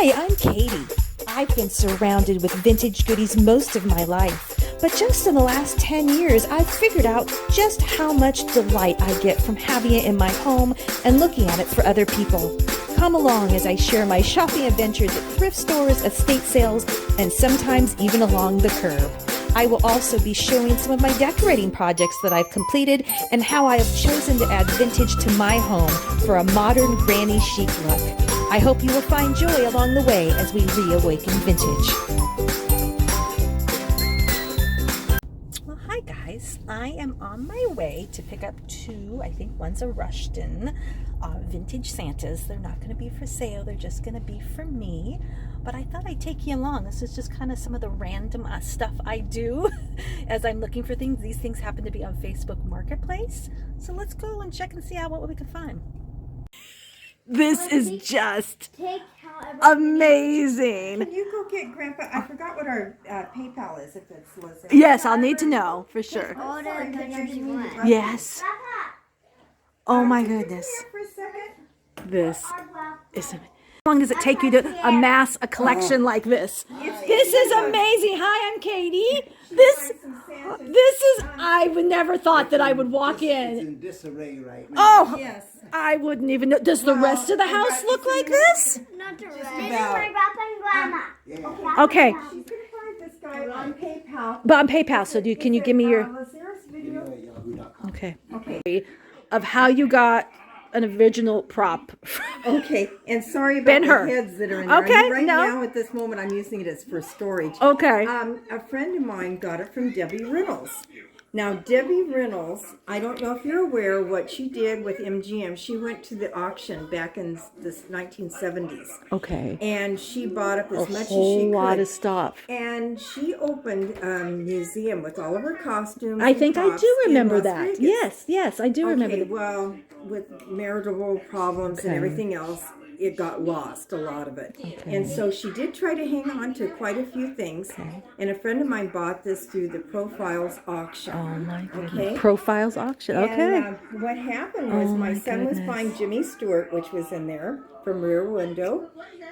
Hi, I'm Katie. I've been surrounded with vintage goodies most of my life, but just in the last 10 years, I've figured out just how much delight I get from having it in my home and looking at it for other people. Come along as I share my shopping adventures at thrift stores, estate sales, and sometimes even along the curb. I will also be showing some of my decorating projects that I've completed and how I have chosen to add vintage to my home for a modern granny chic look. I hope you will find joy along the way as we reawaken vintage. Well, hi guys. I am on my way to pick up two, I think one's a Rushton, vintage Santas. They're not going to be for sale. They're just going to be for me. But I thought I'd take you along. This is just kind of some of the random stuff I do as I'm looking for things. These things happen to be on Facebook Marketplace. So let's go and check and see what we can find. This is just amazing. Can you go get Grandpa? I forgot what our PayPal is, if it's listed. Yes, I'll need to know for sure. Yes. Oh my goodness. This is amazing. How long does it take you to amass a collection like this? This is amazing. Hi, I'm Katie. This is, I would never thought that I would walk in. It's in disarray right now. Oh, Yes. I wouldn't even know. Does the rest of the house look like this? Not the rest. about. This is my Papa and Grandma. Okay, She's going to find this guy on PayPal. but on PayPal, so can you give me your, Lazarus video. okay, Okay. of how you got an original prop. Okay. And sorry about Ben-Hur. the heads that are in there. Okay, I mean, right no. now, at this moment, I'm using it as for storage. Okay. A friend of mine got it from Debbie Reynolds. Now, Debbie Reynolds, I don't know if you're aware what she did with MGM. She went to the auction back in the 1970s. Okay. And she bought up as A much as she whole could. lot of stuff. And she opened a museum with all of her costumes. I think I props do in remember Las that. Vegas. Yes, I do remember Okay, that. well, with marital problems and Okay. everything else, it got lost, a lot of it. Okay. And so she did try to hang on to quite a few things. Okay. And a friend of mine bought this through the Profiles auction. Oh my goodness. Okay. Profiles auction. Okay. And what happened was Oh, my my son was goodness. buying Jimmy Stewart, which was in there from Rear Window,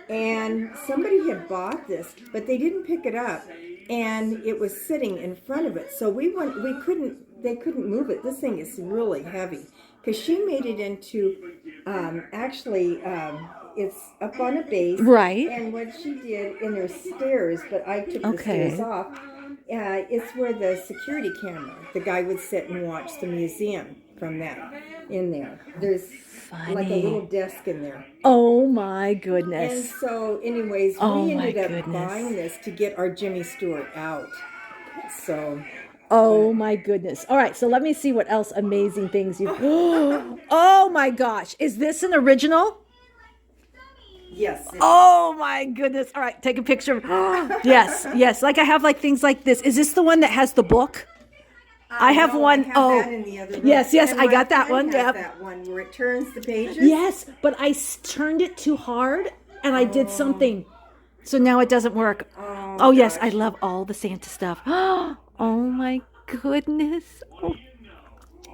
and somebody had bought this, but they didn't pick it up, and it was sitting in front of it. So they couldn't move it. This thing is really heavy because she made it into it's up on a base. Right. And what she did, and there's stairs, but I took the Okay. stairs off. It's where the security camera, the guy would sit and watch the museum from that in there. There's like a little desk in there. Oh my And goodness. so anyways, Oh, we my ended up goodness. buying this to get our Jimmy Stewart out. So Oh my goodness. All right, so let me see what else amazing things you. Oh my gosh. Is this an original? yes. Oh my goodness. All right, take a picture. Yes, yes. Like I have like things like this. Is this the one that has the book? I have one. That in the other room. Yes, yes, And I my got that friend one. has Yep. that one where it turns the pages. Yes, but I turned it too hard and I did something. So now it doesn't work. Oh yes, I love all the Santa stuff. Oh my goodness. Oh.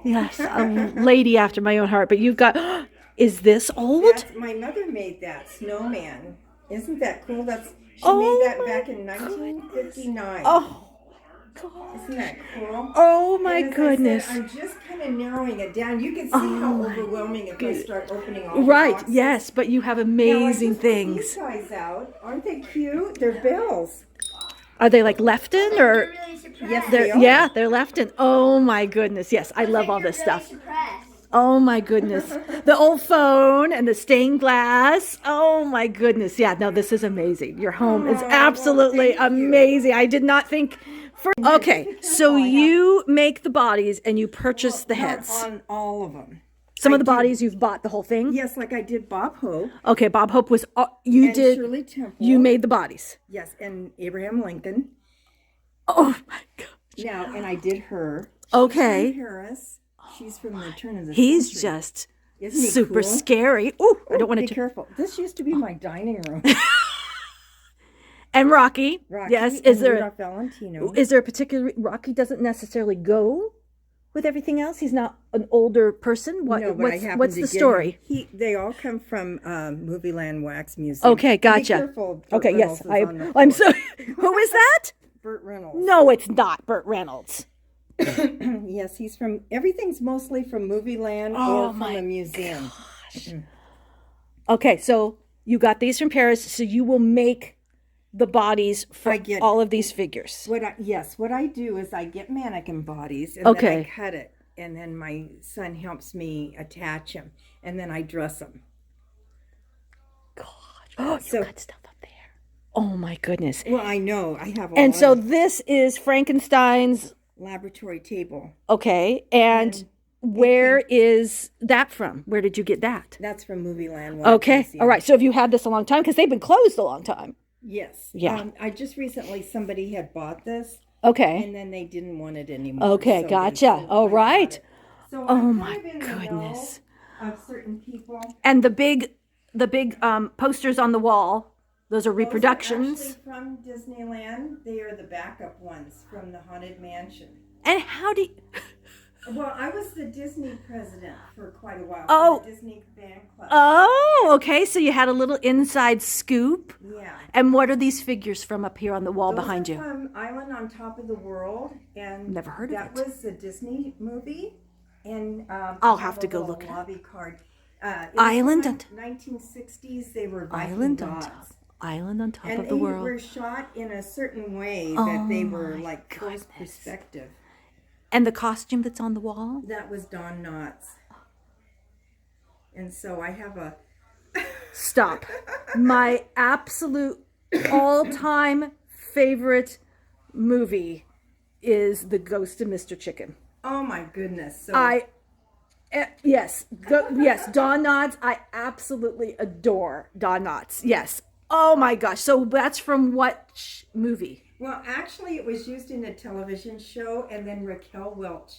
Yes, a lady after my own heart. But you've got, is this old? My mother made that snowman. Isn't that cool? She Oh made that my back in 1959. Oh, Isn't that cool? oh my And as I goodness. said, I'm just kind of narrowing it down. You can see how overwhelming if I start opening all the Right, boxes. yes, but you have Now, I amazing just put things. These guys out. Aren't they cute? They're bells. Are they like Lefton or? You're really surprised. Yes, they are. Yeah, they're Lefton. Oh my goodness. Yes, I love all this You're stuff. really surprised. Oh my goodness. The old phone and the stained glass. Oh my goodness. Yeah, no, this is amazing. Your home is absolutely amazing. I did not think for. Okay, so you make the bodies and you purchase the heads. Not on all of them. Some of the bodies you've bought the whole thing? Yes, like I did Bob Hope. Okay, Bob Hope was you And did Shirley Temple. you made the bodies. Yes, and Abraham Lincoln. Oh my god. Now, and I did her. Okay. She's from Paris. She's from the turn of the He's century. just Isn't he super cool? scary. Ooh, I don't want Be to. careful. This used to be my dining room. And Rocky. Rocky Yes. and Is there Rudolph Valentino. a particular Rocky doesn't necessarily go with everything else? He's not an older person? No, but I What's happened to the get story? They all come from Movie Land Wax Museum. Okay, And gotcha. Be careful, Burt Okay, Reynolds yes. is on the I'm floor. sorry. Who is that? Burt Reynolds. No, it's not Burt Reynolds. Yes, he's from. Everything's mostly from Movie Land or from a museum. Gosh. Okay, so you got these from Paris, so you will make the bodies for all of these figures. What I do is I get mannequin bodies and Okay. then I cut it, and then my son helps me attach them, and then I dress them. Gosh, oh, you got stuff up there. Oh my goodness. Well, I know I have. And so this is Frankenstein's laboratory table. Okay, and where is that from? Where did you get that? That's from Movie Land. Okay, all right. So have you had this a long time? Because they've been closed a long time. Yes. Yeah. I just recently, somebody had bought this. Okay. And then they didn't want it anymore. Okay, so gotcha. All right. So oh I'm my kind of in the goodness. know of certain people. And the big posters on the wall, those are reproductions. Those are actually from Disneyland. They are the backup ones from the Haunted Mansion. And how do you... Well, I was the Disney president for quite a while. Oh. For the Disney fan club. Oh, okay. So you had a little inside scoop. Yeah. And what are these figures from up here on the wall Those behind are you? From Island on Top of the World, and Never heard of it. That was a Disney movie, and I'll have to go look at it. lobby card. Island on 1960s. They were Viking Island on gods. top. Island on top And of the world. they were shot in a certain way that they were my like close goodness. perspective. And the costume that's on the wall? That was Don Knotts. And so I have a... Stop. My absolute all-time favorite movie is The Ghost of Mr. Chicken. Oh my goodness. So Yes, Don Knotts. I absolutely adore Don Knotts. Yes. Oh my gosh. So that's from what movie? Well, actually, it was used in a television show, and then Raquel Welch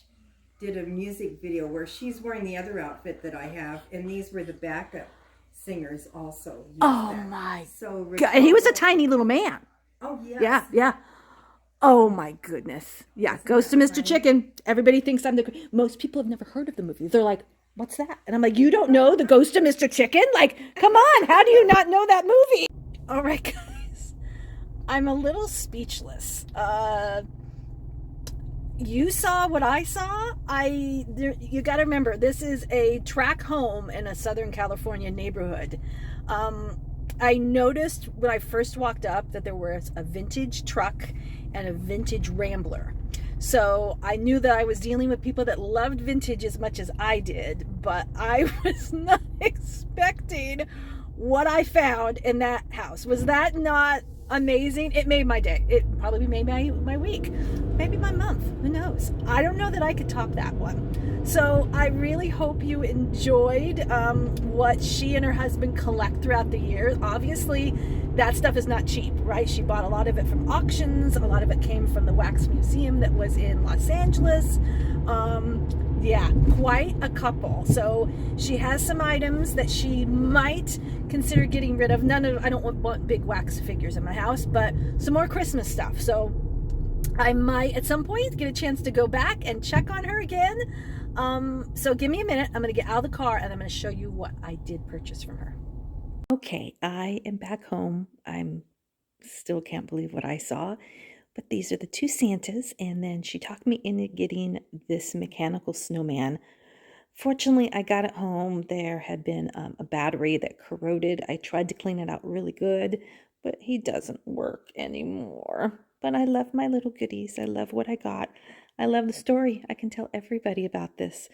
did a music video where she's wearing the other outfit that I have, and these were the backup singers also. Oh my God. God. And he was a tiny little man. Oh, yes. Yeah, yeah. Oh my goodness. Yeah, Ghost of Mr. Chicken. Everybody thinks I'm most people have never heard of the movie. They're like, what's that? And I'm like, you don't know The Ghost of Mr. Chicken? Like, come on, how do you not know that movie? All right, guys. I'm a little speechless. You saw what I saw. You got to remember, this is a track home in a Southern California neighborhood. I noticed when I first walked up that there was a vintage truck and a vintage Rambler. So I knew that I was dealing with people that loved vintage as much as I did, but I was not expecting what I found in that house. Was that not amazing? It made my day. It probably made my week, maybe my month. Who knows? I don't know that I could top that one. So I really hope you enjoyed what she and her husband collect throughout the years. Obviously, that stuff is not cheap, right? She bought a lot of it from auctions. A lot of it came from the Wax Museum that was in Los Angeles. Yeah, quite a couple. So she has some items that she might consider getting rid of. I don't want big wax figures in my house, but some more Christmas stuff. So I might at some point get a chance to go back and check on her again. So give me a minute. I'm going to get out of the car and I'm going to show you what I did purchase from her. Okay, I am back home. I'm still can't believe what I saw. But these are the two Santas, and then she talked me into getting this mechanical snowman. Fortunately, I got it home. There had been a battery that corroded. I tried to clean it out really good, but he doesn't work anymore. But I love my little goodies. I love what I got. I love the story. I can tell everybody about this.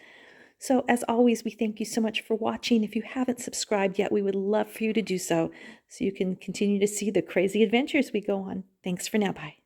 So as always, we thank you so much for watching. If you haven't subscribed yet, we would love for you to do so you can continue to see the crazy adventures we go on. Thanks for now. Bye.